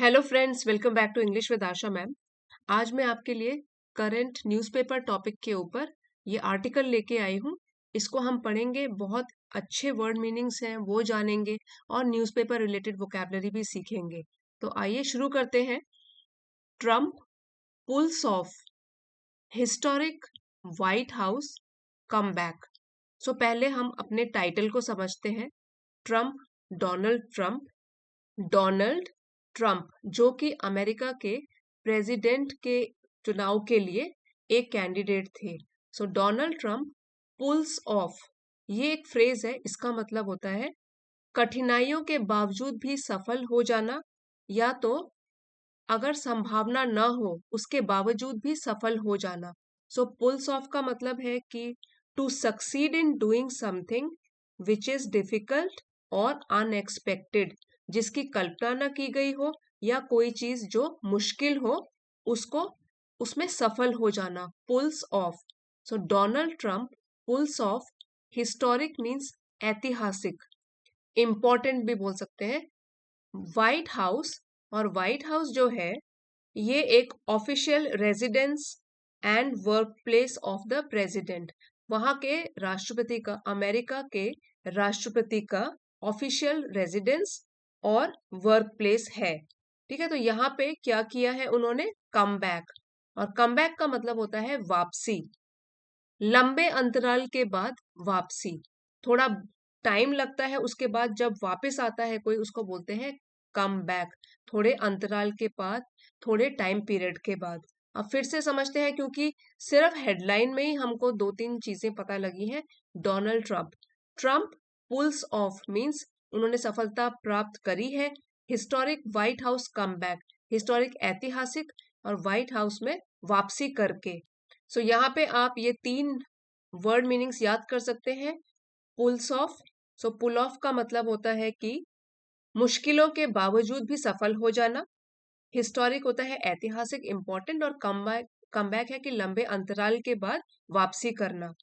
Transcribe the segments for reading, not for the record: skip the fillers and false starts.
Hello friends, welcome back to English with Asha ma'am. आज मैं आपके लिए करंट न्यूज़पेपर टॉपिक के ऊपर ये आर्टिकल लेके आई हूँ। इसको हम पढ़ेंगे, बहुत अच्छे वर्ड मीनिंग्स हैं वो जानेंगे और न्यूज़पेपर रिलेटेड वोकैबलरी भी सीखेंगे। तो आइए शुरू करते हैं। Trump pulls off historic white House comeback. So पहले हम अपने टाइटल को समझते हैं। ट्रम्प, डोनाल्ड ट्रम्प जो कि अमेरिका के प्रेसिडेंट के चुनाव के लिए एक कैंडिडेट थे। सो डोनाल्ड ट्रम्प पुल्स ऑफ, ये एक फ्रेज है, इसका मतलब होता है कठिनाइयों के बावजूद भी सफल हो जाना, या तो अगर संभावना न हो उसके बावजूद भी सफल हो जाना। सो पुल्स ऑफ का मतलब है कि to succeed in doing something which is difficult और अनएक्सपेक्टेड, जिसकी कल्पना न की गई हो या कोई चीज जो मुश्किल हो उसको उसमें सफल हो जाना, pulls off. So Donald Trump pulls off historic means ऐतिहासिक, इंपॉर्टेंट भी बोल सकते हैं, व्हाइट हाउस। और व्हाइट हाउस जो है ये एक official residence and work place of the president, वहां के राष्ट्रपति का, अमेरिका के राष्ट्रपति का ऑफिशियल रेजिडेंस और वर्क प्लेस है। ठीक है, तो यहाँ पे क्या किया है उन्होंने, कम बैक। और कम बैक का मतलब होता है वापसी, लंबे अंतराल के बाद वापसी। थोड़ा टाइम लगता है, उसके बाद जब वापस आता है कोई उसको बोलते हैं कम बैक, थोड़े अंतराल के बाद, थोड़े टाइम पीरियड के बाद। अब फिर से समझते हैं क्योंकि सिर्फ हेडलाइन में ही हमको दो तीन चीजें पता लगी हैं। Donald Trump, Trump pulls off means उन्होंने सफलता प्राप्त करी है। Historic white house come back, historic ऐतिहासिक, और व्हाइट हाउस में वापसी करके। सो यहाँ पे आप ये तीन वर्ड मीनिंग्स याद कर सकते हैं। Pulls off, so pull off का मतलब होता है कि मुश्किलों के बावजूद भी सफल हो जाना। हिस्टोरिक होता है ऐतिहासिक, इंपॉर्टेंट, और कमबैक है कि लंबे अंतराल के बाद वापसी करना।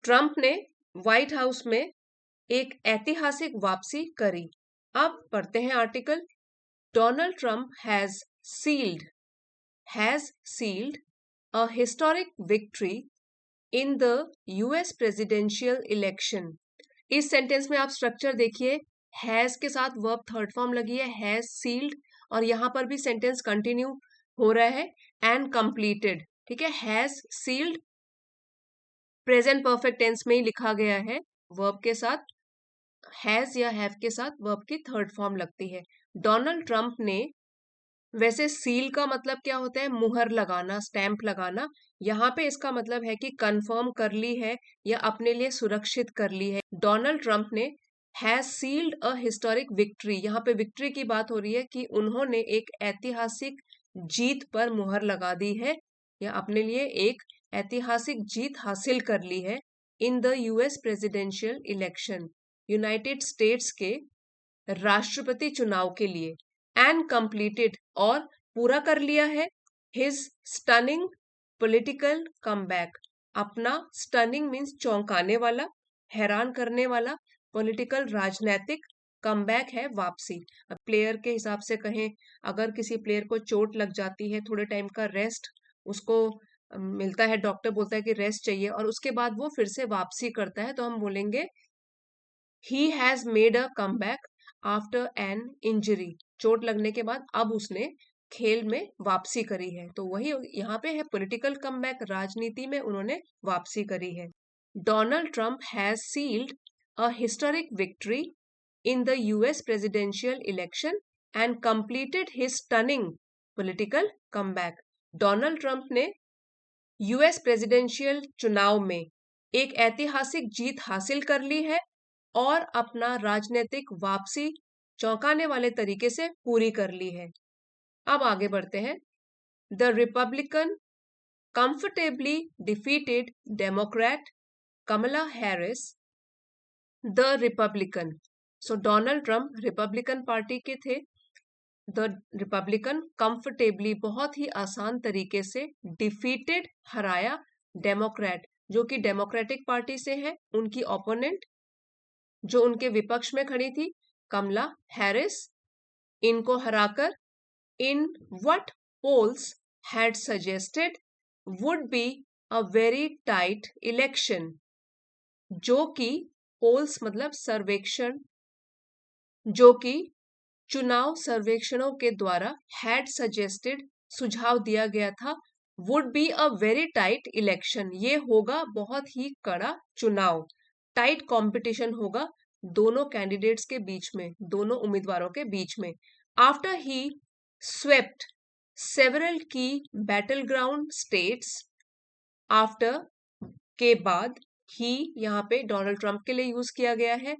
ट्रम्प ने व्हाइट हाउस में एक ऐतिहासिक वापसी करी। अब पढ़ते हैं article. Donald Trump has sealed a historic victory in the US presidential election। इस सेंटेंस में आप स्ट्रक्चर देखिए, हैज के साथ वर्ब थर्ड फॉर्म लगी है, हैज सील्ड, और यहां पर भी सेंटेंस कंटिन्यू हो रहा है, एंड कंप्लीटेड। ठीक है, has sealed present perfect tense में ही लिखा गया है, वर्ब के साथ हैज या हैव के साथ वर्ब की थर्ड फॉर्म लगती है। डोनाल्ड ट्रम्प ने, वैसे सील का मतलब क्या होता है, मुहर लगाना, स्टैंप लगाना। यहाँ पे इसका मतलब है कि कंफर्म कर ली है या अपने लिए सुरक्षित कर ली है। डोनाल्ड ट्रम्प ने has sealed a historic victory, यहाँ पे विक्ट्री की बात हो रही है कि उन्होंने एक ऐतिहासिक जीत पर मुहर लगा दी है या अपने लिए एक ऐतिहासिक जीत हासिल कर ली है। इन the US presidential election, United states के राष्ट्रपति चुनाव के लिए। एंड कंप्लीटेड, और पूरा कर लिया है, हिज स्टनिंग पॉलिटिकल कमबैक, अपना स्टनिंग मीन्स चौंकाने वाला, हैरान करने वाला, पॉलिटिकल राजनैतिक, कमबैक है वापसी। अब प्लेयर के हिसाब से कहें, अगर किसी प्लेयर को चोट लग जाती है, थोड़े टाइम का रेस्ट उसको मिलता है, डॉक्टर बोलता है कि रेस्ट चाहिए, और उसके बाद वो फिर से वापसी करता है, तो हम बोलेंगे he has made a comeback after an injury. चोट लगने के बाद अब उसने खेल में वापसी करी है, तो वही यहाँ पे है पॉलिटिकल कमबैक, राजनीति में उन्होंने वापसी करी है। Donald Trump has sealed a historic victory in the US presidential election and completed his stunning political comeback. Donald Trump ने यूएस प्रेसिडेंशियल चुनाव में एक ऐतिहासिक जीत हासिल कर ली है और अपना राजनीतिक वापसी चौंकाने वाले तरीके से पूरी कर ली है। अब आगे बढ़ते हैं। The Republican comfortably defeated Democrat Kamala Harris. The Republican, so Donald Trump Republican party के थे। द रिपब्लिकन कंफर्टेबली, बहुत ही आसान तरीके से, डिफीटेड हराया, डेमोक्रेट जो कि डेमोक्रेटिक पार्टी से है, उनकी ओपोनेंट जो उनके विपक्ष में खड़ी थी, कमला हैरिस, इनको हराकर in what polls had suggested would be a very tight election, जो कि polls मतलब सर्वेक्षण, जो कि चुनाव सर्वेक्षणों के द्वारा had suggested सुझाव दिया गया था, would be a very tight election, ये होगा बहुत ही कड़ा चुनाव, टाइट कंपटीशन होगा दोनों कैंडिडेट्स के बीच में, दोनों उम्मीदवारों के बीच में. आफ्टर ही स्वेप्ट सेवरल की बैटल ग्राउंड स्टेट्स, आफ्टर के बाद ही यहाँ पे डोनाल्ड ट्रंप के लिए यूज किया गया है.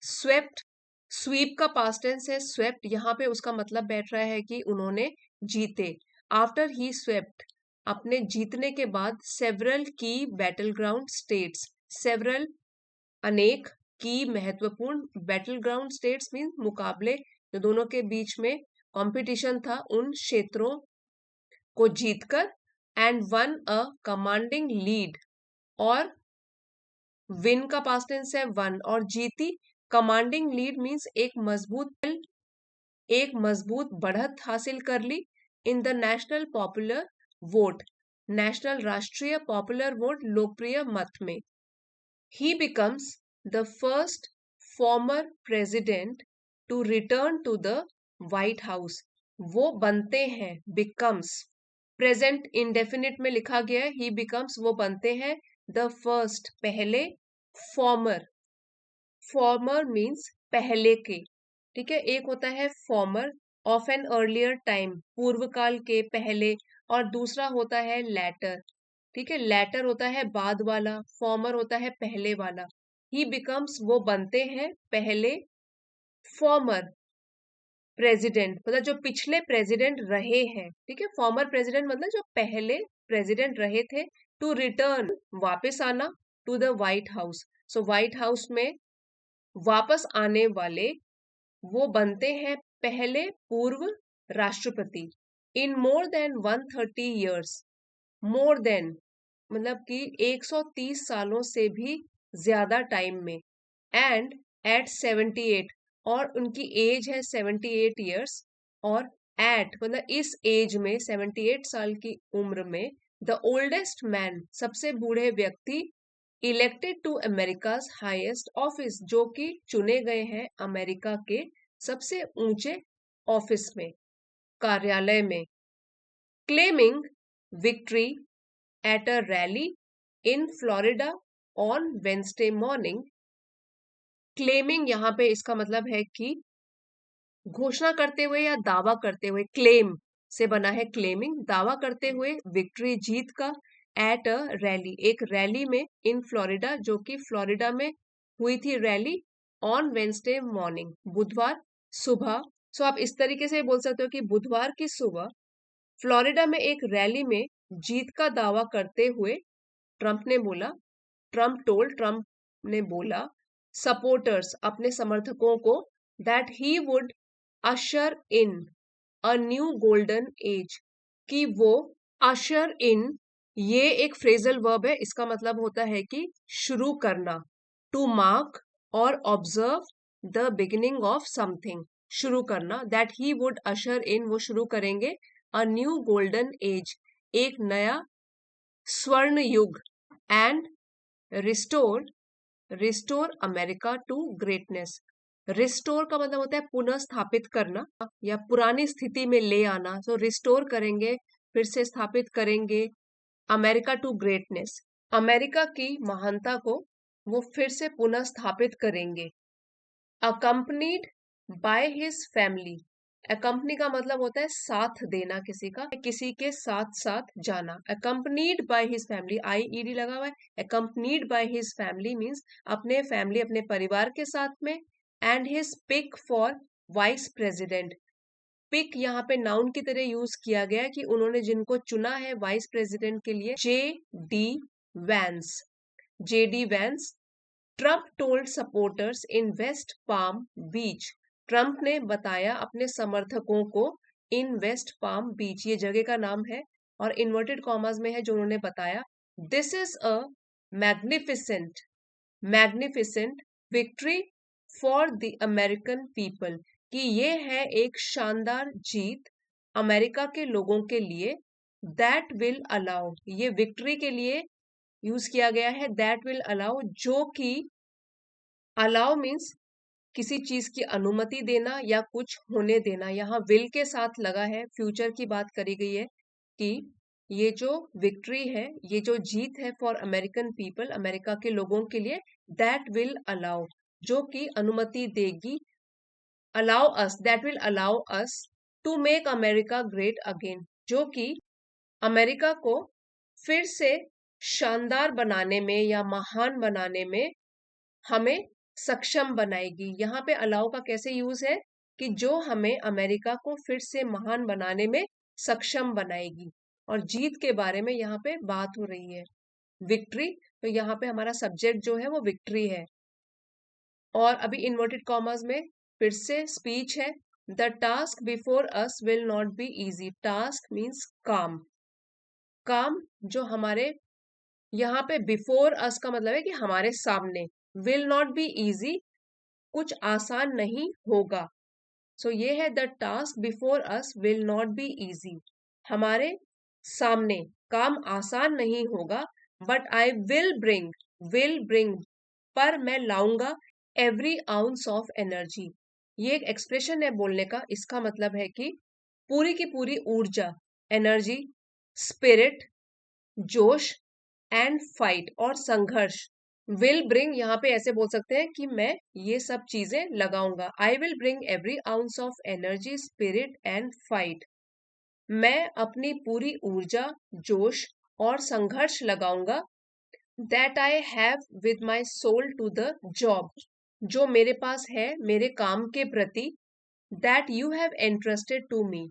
स्वेप्ट, स्वीप का पास्ट टेंस है, स्वेप्ट यहाँ पे उसका मतलब बैठ रहा है कि उन्होंने जीते. आफ्टर ही स्वेप्ट, अपने जीतने के बाद, सेवरल की बैटल ग्राउंड स्टेट्स, सेवरल अनेक, की महत्वपूर्ण, बैटल ग्राउंड स्टेट्स मीन मुकाबले जो दोनों के बीच में कंपटीशन था उन क्षेत्रों को जीतकर, and one a commanding lead, और विन का पास्ट टेंस है वन, और जीती. कमांडिंग लीड मीन्स एक मजबूत बढ़त हासिल कर ली. In the national popular vote, national राष्ट्रीय पॉपुलर वोट लोकप्रिय मत में. He becomes the first former president to return to the White House. वो बनते हैं, becomes, present indefinite में लिखा गया है, he becomes, वो बनते हैं, the first, पहले, former, former means पहले के, ठीक है. एक होता है former of an earlier time, पूर्व काल के, पहले, और दूसरा होता है latter, ठीक है. लैटर होता है बाद वाला, फॉर्मर होता है पहले वाला. ही बिकम्स, वो बनते हैं, पहले, फॉर्मर प्रेसिडेंट मतलब जो पिछले प्रेसिडेंट रहे हैं, ठीक है. फॉर्मर प्रेसिडेंट मतलब जो पहले प्रेसिडेंट रहे थे. टू रिटर्न, वापस आना, to the white house, so white house में वापस आने वाले वो बनते हैं पहले पूर्व राष्ट्रपति. In more than 130 years, more than मतलब कि 130 सालों से भी ज्यादा टाइम में, एंड एट 78, और उनकी एज है 78 years, और एट मतलब इस एज में 78 साल की उम्र में, द ओल्डेस्ट मैन, सबसे बूढ़े व्यक्ति, elected to America's highest office, जो कि चुने गए हैं अमेरिका के सबसे ऊंचे ऑफिस में, कार्यालय में. Claiming victory at a rally in Florida on Wednesday morning. Claiming यहाँ पे इसका मतलब है कि घोषणा करते हुए या दावा करते हुए, claim से बना है claiming, दावा करते हुए, victory जीत का, at a rally एक रैली में, in Florida जो कि फ्लोरिडा में हुई थी रैली, on Wednesday morning बुधवार सुबह. सो आप इस तरीके से बोल सकते हो कि बुधवार की सुबह फ्लोरिडा में एक रैली में जीत का दावा करते हुए ट्रंप ने बोला, ट्रंप ने बोला, सपोर्टर्स, अपने समर्थकों को, that he would usher in a new golden age, कि वो अशर इन, ये एक फ्रेजल वर्ब है, इसका मतलब होता है कि शुरू करना, टू मार्क और observe the beginning of something, शुरू करना. दैट ही वुड अशर इन, वो शुरू करेंगे, अ न्यू गोल्डन एज, एक नया स्वर्ण युग, and restore America to greatness. Restore का मतलब होता है पुनः स्थापित करना या पुरानी स्थिति में ले आना. सो रिस्टोर करेंगे, फिर से स्थापित करेंगे, अमेरिका टू ग्रेटनेस, अमेरिका की महानता को वो फिर से पुनः स्थापित करेंगे. Accompanied by his family, accompany का मतलब होता है साथ देना किसी का, किसी के साथ साथ जाना. Accompanied by his family, IED लगा हुआ है. Accompanied by his family means अपने फैमिली, अपने परिवार के साथ में. And his pick for vice president, pick यहाँ पे नाउन की तरह यूज किया गया है कि उन्होंने जिनको चुना है वाइस प्रेसिडेंट के लिए, JD Vance. Trump told supporters in West Palm Beach, Trump ने बताया अपने समर्थकों को, इन वेस्ट पाम बीच, ये जगह का नाम है और इन्वर्टेड कॉमास में है जो उन्होंने बताया. This is a magnificent victory for the American people, कि ये है एक शानदार जीत अमेरिका के लोगों के लिए, दैट विल अलाउ, ये विक्ट्री के लिए यूज किया गया है, दैट विल अलाउ, जो कि, अलाउ मीन्स किसी चीज की अनुमति देना या कुछ होने देना, यहाँ विल के साथ लगा है, फ्यूचर की बात करी गई है कि ये जो विक्ट्री है, ये जो जीत है फॉर अमेरिकन पीपल, अमेरिका के लोगों के लिए, दैट विल अलाउ, जो कि अनुमति देगी, allow us, that will allow us to make America great again, जो कि अमेरिका को फिर से शानदार बनाने में या महान बनाने में हमें सक्षम बनाएगी। यहाँ पे अलाउ का कैसे यूज है कि जो हमें अमेरिका को फिर से महान बनाने में सक्षम बनाएगी, और जीत के बारे में यहाँ पे बात हो रही है, विक्ट्री, तो यहाँ पे हमारा सब्जेक्ट जो है वो विक्ट्री है। और अभी इन्वर्टेड कॉमर्स में फिर से स्पीच है, the task before us will not be easy, task means काम, काम जो हमारे, यहाँ पे बिफोर अस का मतलब है कि हमारे सामने, विल नॉट बी इजी, कुछ आसान नहीं होगा, सो ये है the task before us will not be easy, हमारे सामने काम आसान नहीं होगा, बट आई विल ब्रिंग, पर मैं लाऊंगा, एवरी आउंस ऑफ एनर्जी, ये एक एक्सप्रेशन है बोलने का, इसका मतलब है कि पूरी की पूरी ऊर्जा, एनर्जी, स्पिरिट, जोश, एंड फाइट और संघर्ष, विल ब्रिंग यहाँ पे ऐसे बोल सकते हैं कि मैं ये सब चीजें लगाऊंगा, I will bring every ounce of energy, spirit and fight, मैं अपनी पूरी ऊर्जा, जोश और संघर्ष लगाऊंगा, that I have with my soul to the job, जो मेरे पास है मेरे काम के प्रति, that you have entrusted to me,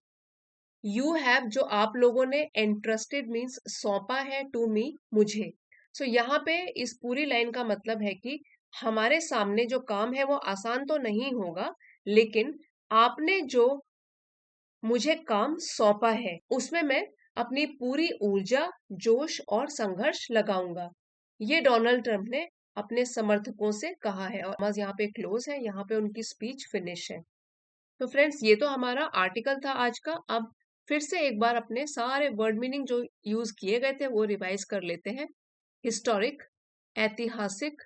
you have जो आप लोगों ने, एंट्रस्टेड मीन्स सौंपा है, टू मी मुझे, सो यहाँ पे इस पूरी लाइन का मतलब है कि हमारे सामने जो काम है वो आसान तो नहीं होगा, लेकिन आपने जो मुझे काम सौंपा है उसमें मैं अपनी पूरी ऊर्जा, जोश और संघर्ष लगाऊंगा, ये डोनाल्ड ट्रंप ने अपने समर्थकों से कहा है, और बस यहाँ पे क्लोज है, यहाँ पे उनकी स्पीच फिनिश है। तो फ्रेंड्स, ये तो हमारा आर्टिकल था आज का। अब फिर से एक बार अपने सारे वर्ड मीनिंग जो यूज किए गए थे वो रिवाइज कर लेते हैं। हिस्टोरिक, ऐतिहासिक,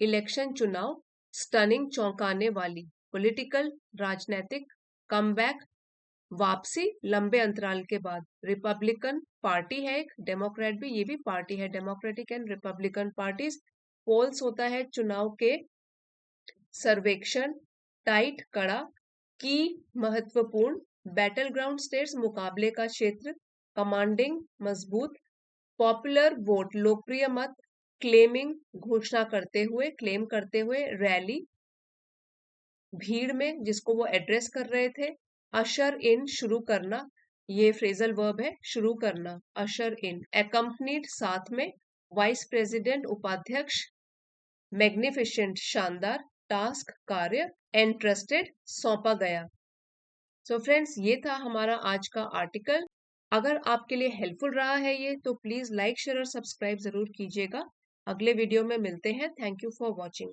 इलेक्शन चुनाव, स्टनिंग चौंकाने वाली, पॉलिटिकल राजनीतिक, कमबैक वापसी लंबे अंतराल के बाद, रिपब्लिकन पार्टी है एक, डेमोक्रेट भी, ये भी पार्टी है, Democratic and Republican parties, polls होता है चुनाव के सर्वेक्षण, टाइट कड़ा, की महत्वपूर्ण, बैटल ग्राउंड स्टेट्स मुकाबले का क्षेत्र, कमांडिंग मजबूत, पॉपुलर वोट लोकप्रिय मत, क्लेमिंग घोषणा करते हुए, क्लेम करते हुए, रैली भीड़ में जिसको वो एड्रेस कर रहे थे, अशर इन शुरू करना, ये फ्रेजल वर्ब है, शुरू करना, अशर इन, एकम्पनीड साथ में, वाइस प्रेसिडेंट उपाध्यक्ष, मैग्निफिशेंट शानदार, टास्क कार्य, एंट्रस्टेड सौंपा गया। सो फ्रेंड्स, ये था हमारा आज का आर्टिकल। अगर आपके लिए हेल्पफुल रहा है ये, तो प्लीज लाइक, शेयर और सब्सक्राइब जरूर कीजिएगा। अगले वीडियो में मिलते हैं। Thank you for watching.